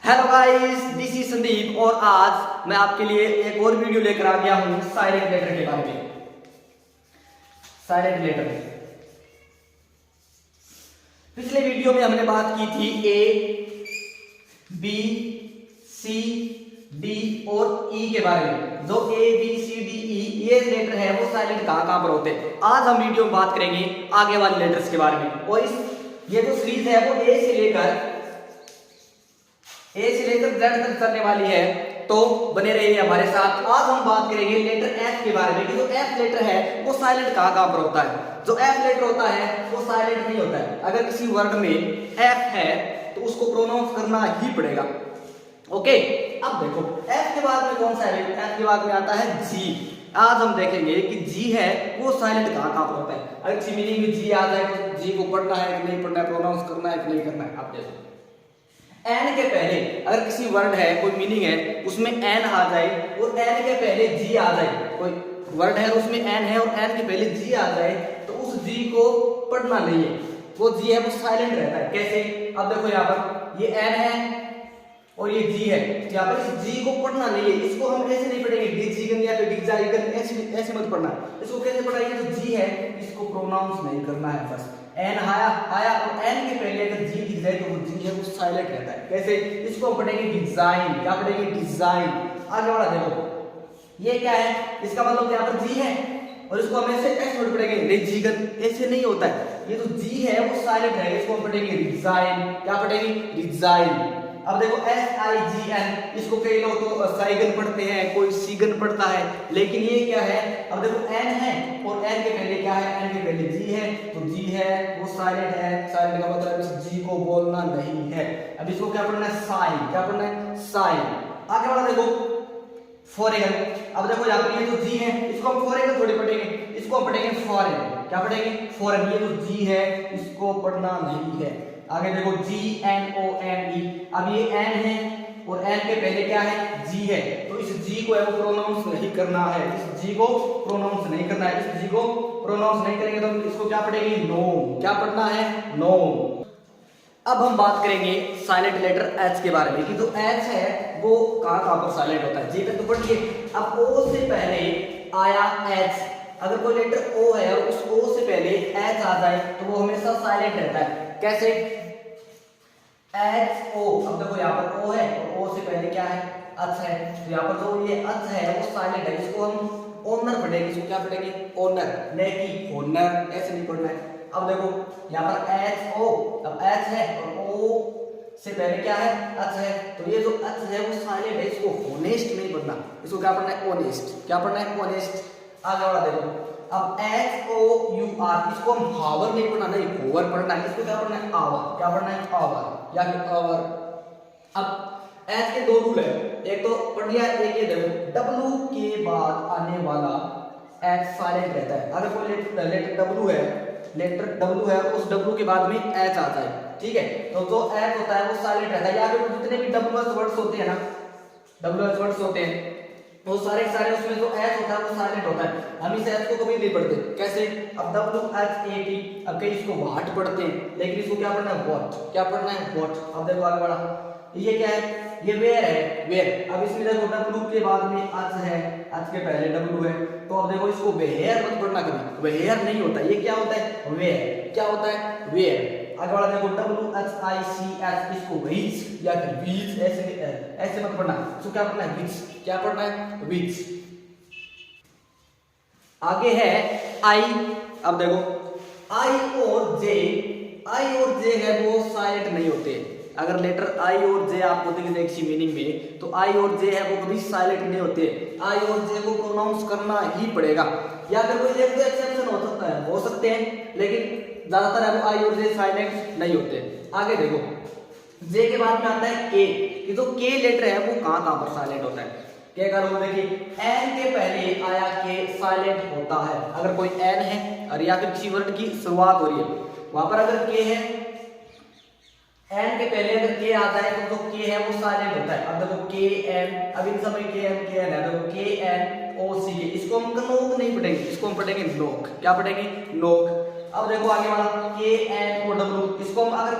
Hello guys, this is Sandeep और आज मैं आपके लिए एक और वीडियो लेकर आ गया हूं साइलेंट लेटर के बारे में। साइलेंट लेटर, पिछले वीडियो में हमने बात की थी ए, बी, सी, डी और ई के बारे में। जो ए, बी, सी, डी, ई ये लेटर है वो साइलेंट कहां पर होते हैं। आज हम वीडियो में बात करेंगे आगे वाले लेटर्स के बारे में। और ये जो सीरीज है वो ए से लेकर Z तक चलने वाली है, तो बने रहिए हमारे साथ। आज हम बात करेंगे लेटर एफ के बारे में कि जो एफ लेटर है वो साइलेंट कहां पर होता है। जो एफ लेटर होता है वो साइलेंट नहीं होता है। अगर किसी वर्ड में एफ है तो उसको प्रोनाउंस करना ही पड़ेगा। ओके, अब देखो एफ के बाद में कौन सा है? एफ के बाद में आता है जी। आज हम देखेंगे कि जी है वो साइलेंट कहां पर होता है। अगर किसी मीनिंग में जी आ जाए तो जी को पढ़ना है कि नहीं पढ़ना है, प्रोनाउंस करना है कि नहीं करना है। आप देखो एन के पहले अगर किसी वर्ड है, कोई मीनिंग है, उसमें एन आ जाए और एन के पहले जी आ जाए, कोई वर्ड है उसमें एन है और एन के पहले जी आ जाए, तो उस जी को पढ़ना नहीं है। वो जी है वो साइलेंट रहता है। कैसे? अब देखो यहाँ पर ये एन है और ये जी है, यहाँ पर इस जी को पढ़ना नहीं है। इसको हम ऐसे नहीं पढ़ेंगे डिजीगन या फिर डिजाइगन, ऐसे मत पढ़ना। इसको कैसे पढ़ाएंगे? जो जी है इसको प्रोनाउंस नहीं करना है। बस एन आया और एन के पहले अगर जी दिख जाए तो वो जी है वो साइलेंट रहता है। कैसे? इसको हम पढ़ेंगे डिजाइन। क्या पढ़ेंगे? डिजाइन। आगे वाला देखो ये क्या है? इसका मतलब यहाँ पर जी है और इसको हम ऐसे वर्ड पढ़ेंगे डिजीगन, ऐसे नहीं होता है। ये जो जी है वो साइलेंट है, इसको हम पढ़ेंगे डिजाइन। क्या पढ़ेंगे? डिजाइन। अब देखो SIGN, इसको कई लोग तो साइगन पढ़ते हैं, कोई सीगन पढ़ता है, लेकिन ये क्या है? अब देखो एन है और एन के पहले क्या है? एन के पहले जी है, तो जी है वो साइलेंट है। साइलेंट का मतलब इस जी को बोलना नहीं है। अब इसको क्या पढ़ना है? साइन। क्या पढ़ना है? साइन। आगे वाला देखो फॉरेन। अब देखो यहाँ पर ये जो जी है इसको हम फॉरेन थोड़ी पढ़ेंगे, इसको हम पढ़ेंगे फॉरेन। क्या पढ़ेंगे? फॉरेन। ये जो जी है इसको पढ़ना नहीं है। आगे देखो GNONE। अब ये एन है और एन के पहले क्या है? जी है, तो इस जी को है वो प्रोनाउंस नहीं करना है। इस जी को प्रोनाउंस नहीं करना है। इस जी को प्रोनाउंस नहीं करेंगे तो इसको क्या पढ़ेंगे? नो। क्या पढ़ना है? नो। अब हम बात करेंगे साइलेंट लेटर एच के बारे में कि जो एच है वो कहां पर साइलेंट होता है। जी तक तो पढ़िए। अब ओ से पहले आया एच, अगर कोई लेटर ओ है और उस ओ से पहले एच आ जाए तो वो हमेशा साइलेंट रहता है। कैसे? H O. अब देखो यहाँ पर ओ है और ओ से पहले क्या है? अच है, तो यहाँ पर जो ये अच है वो साइलेंट है। इसको हम ओनर पढ़ेंगे। इसको क्या पढ़ेंगे? ओनर, नहीं कि ओनर, ऐसे नहीं पढ़ना है। अब देखो यहाँ पर एच ओ, अब एच है और ओ से पहले क्या है? अच है, तो ये जो अच है वो साइलेंट है। इसको होनेस्ट नहीं पढ़ना, इसको क्या पढ़ना है? ऑनेस्ट। क्या पढ़ना है? ऑनेस्ट। आगे वाला देखो अब HOUR, इसको हम हावर नहीं पढ़ना, नहीं होवर पढ़ना है। इसको क्या पढ़ना है? आवर। क्या पढ़ना है? आवर या फिर आवर। अब एच के दो रूल है, एक तो पढ़ लिया, एक ये देखो W के बाद आने वाला एच साइलेंट रहता है। अगर कोई लेटर W है उस W के बाद में एच आता है, ठीक है, तो जो एच होता है वो साइलेंट रहता है। या फिर जितने भी WH वर्ड्स होते हैं ना, WH वर्ड्स होते हैं वो सारे उसमें जो एच होता है वो साइलेंट होता है। हम इस एच को कभी नहीं पढ़ते। कैसे? अब WHAT, अब कई इसको वाट पढ़ते हैं, लेकिन इसको क्या पढ़ना है? वॉट। क्या पढ़ना है? वॉट। अब देखो आगे बढ़ा, ये क्या है? ये वेयर है, वेयर। अब इसमें देखो W के बाद में अच है, अच के पहले W है, तो अब देखो इसको वेयर मत पढ़ना कभी, वेयर नहीं होता। ये क्या होता है? वेयर। क्या होता है? वेयर। आगे वाला देखो WHICH, इसको विच या फिर विच, ऐसे मत पढ़ना। इसको क्या पढ़ना है? विच। क्या पढ़ना है? विच। आगे है आई। अब देखो आई और जे है वो साइलेंट नहीं होते। अगर लेटर आई और जे आपको दिख जाए किसी मीनिंग में, तो आई और जे है वो कभी साइलेंट नहीं होते। आई और जे को प्रोनाउंस करना ही पड़ेगा। या फिर कोई एक दो एक्सेप्शन हो सकते हैं, लेकिन ज्यादातर है वो आई और जे साइलेंट नहीं होते। आगे देखो जे के बाद में आता है के। ये जो के लेटर है वो कहां पर साइलेंट होता है? के का रूल देखिए, एन के पहले आया के साइलेंट होता है। अगर कोई एन है और या फिर किसी वर्ड की शुरुआत हो रही है, वहां पर अगर के है, एन के पहले अगर के आता है तो जो के है वो साइलेंट होता है। अब देखो के एन, अब इन सब में के एन है, देखो के एन ओ सी के, इसको हम नोक नहीं पढ़ेंगे, इसको हम पढ़ेंगे नोक। क्या पढ़ेंगे? नोक। अब देखो आगे वाला KNOW, इसको हम अगर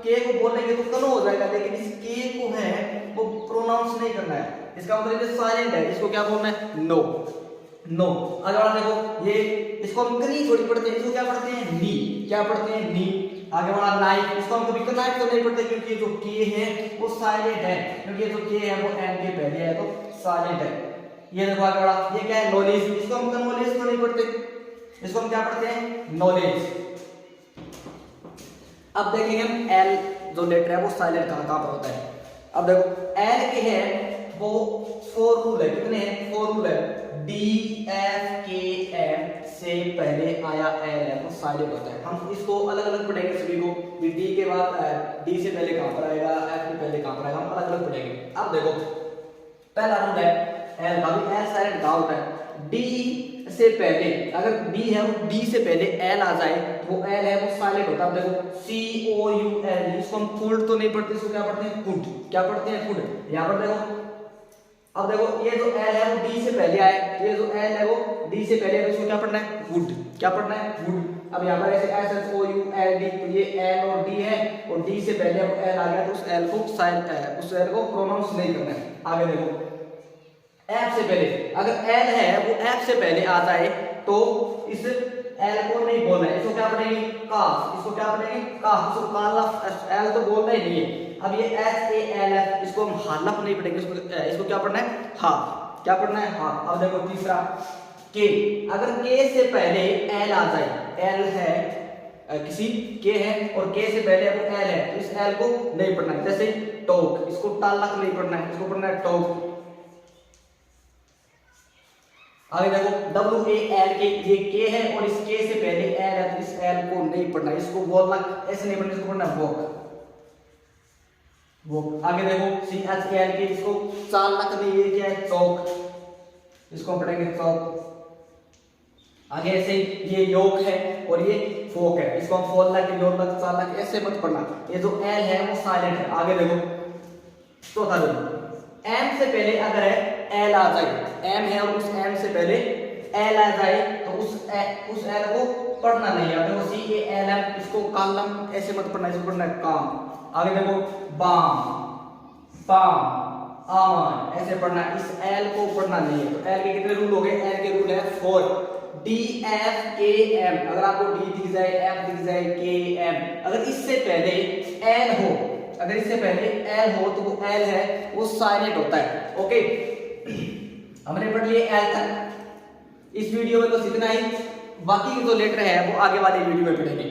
के को बोलेंगे तो कनो हो जाएगा, लेकिन इस के को है वो प्रोनाउंस नहीं करना है, इसका मतलब ये साइलेंट है, इसको क्या बोलना है, नो। नो। आगे बढ़ा देखो, ये इसको हम कनी थोड़ी पढ़ते हैं, इसको क्या पढ़ते हैं, नी। क्या पढ़ते हैं, नी। आगे बढ़ा नाइफ, इसको हम कभी कनाइफ तो नहीं पढ़ते क्योंकि ये जो के है वो साइलेंट है, क्योंकि ये जो के है वो एन के पहले है तो साइलेंट है। ये देखो आगे बढ़ा, ये क्या है, नॉलेज, इसको हम नॉलेज तो नहीं पढ़ते, इसको हम क्या पढ़ते हैं, नॉलेज। अब देखेंगे हम एल जो लेटर है वो साइलेंट कहां पर होता है। अब देखो एल के है वो 4 रूल है, कितने हैं, 4 रूल है, डी एफ के एम से पहले आया एल है तो साइलेंट होता है। हम इसको अलग अलग पढ़ेंगे सभी को, डी के बाद डी से पहले कहां पर आएगा, एफ के पहले कहां पर आएगा, हम अलग अलग पढ़ेंगे। अब देखो पहला रूल है एल का, भी एल साइलेंट कहां होता है, डी से पहले अगर डी है वो डी से पहले एल आ जाए तो वो एल है वो साइलेंट होता है। देखो सी ओ यू एल, इसको हम फूड तो नहीं पढ़ते, इसको क्या पढ़ते हैं, फूड। क्या पढ़ते हैं, फूड। यहां पर देखो, अब देखो ये जो एल है वो डी से पहले आए, ये जो एल है वो डी से पहले है, इसको क्या पढ़ना है, वुड। क्या पढ़ना है, वुड। अब यहां पर ऐसे S H O U L D, तो ये एल और डी है और डी से पहले अब एल आ गया तो उस एल को साइलेंट है, उस एल को प्रोनाउंस नहीं करना है। आगे देखो एफ से पहले अगर एल है वो एफ से पहले आ जाए तो इस एल को नहीं बोलना है, इसको क्या पढ़ेंगे, काफ। इसको क्या पढ़ेंगे, काफ। इसको कालफ, एल तो बोलना ही नहीं है। अब ये एस ए एल एफ, इसको हम हालफ नहीं पढ़ेंगे, इसको क्या पढ़ना है, हा। क्या पढ़ना है, हा। अब देखो तीसरा के, अगर के से पहले एल आ जाए, एल है किसी के है और के से पहले वो एल है तो इस एल को नहीं पढ़ना है। जैसे टोक, इसको टालक नहीं पढ़ना है, इसको पढ़ना है टोक। आगे देखो डब्ल्यू ए एल के, ये के है और इस के से पहले एल है तो इस एल को नहीं पढ़ना, इसको बोलना ऐसे नहीं पढ़ना, इसको पढ़ना वॉक, वॉक। आगे देखो सी एच ए एल के, इसको चालक नहीं, ये क्या है, चौक, इसको पढ़ेंगे चौक। आगे ऐसे ये योग है और ये फोक है, इसको हम फोलक, योलक, चालक ऐसे मत पढ़ना, ये जो एल है वो साइलेंट है। आगे देखो चौथा रूल, एम से पहले अगर है एल आ जाए, एम है और उस एम से पहले एल आ जाए तो उस एल को पढ़ना नहीं है। देखो सी ए एल एम, इसको कालम ऐसे मत पढ़ना, इसको पढ़ना है काम। आगे देखो बाम, बाम, आमन ऐसे पढ़ना है, इस एल को पढ़ना नहीं है। तो एल के कितने रूल हो गए, एल के रूल है 4, डी एफ के एम, अगर आपको डी दिख जाए, एफ दिख जाए, के एम, अगर इससे पहले एल हो, अगर इससे पहले एल हो तो वो एल है वो साइलेंट होता है। ओके, हमने पढ़ लिए एल तक। इस वीडियो में बस इतना ही, बाकी के जो लेटर है वो आगे वाले वीडियो में पढ़ेंगे।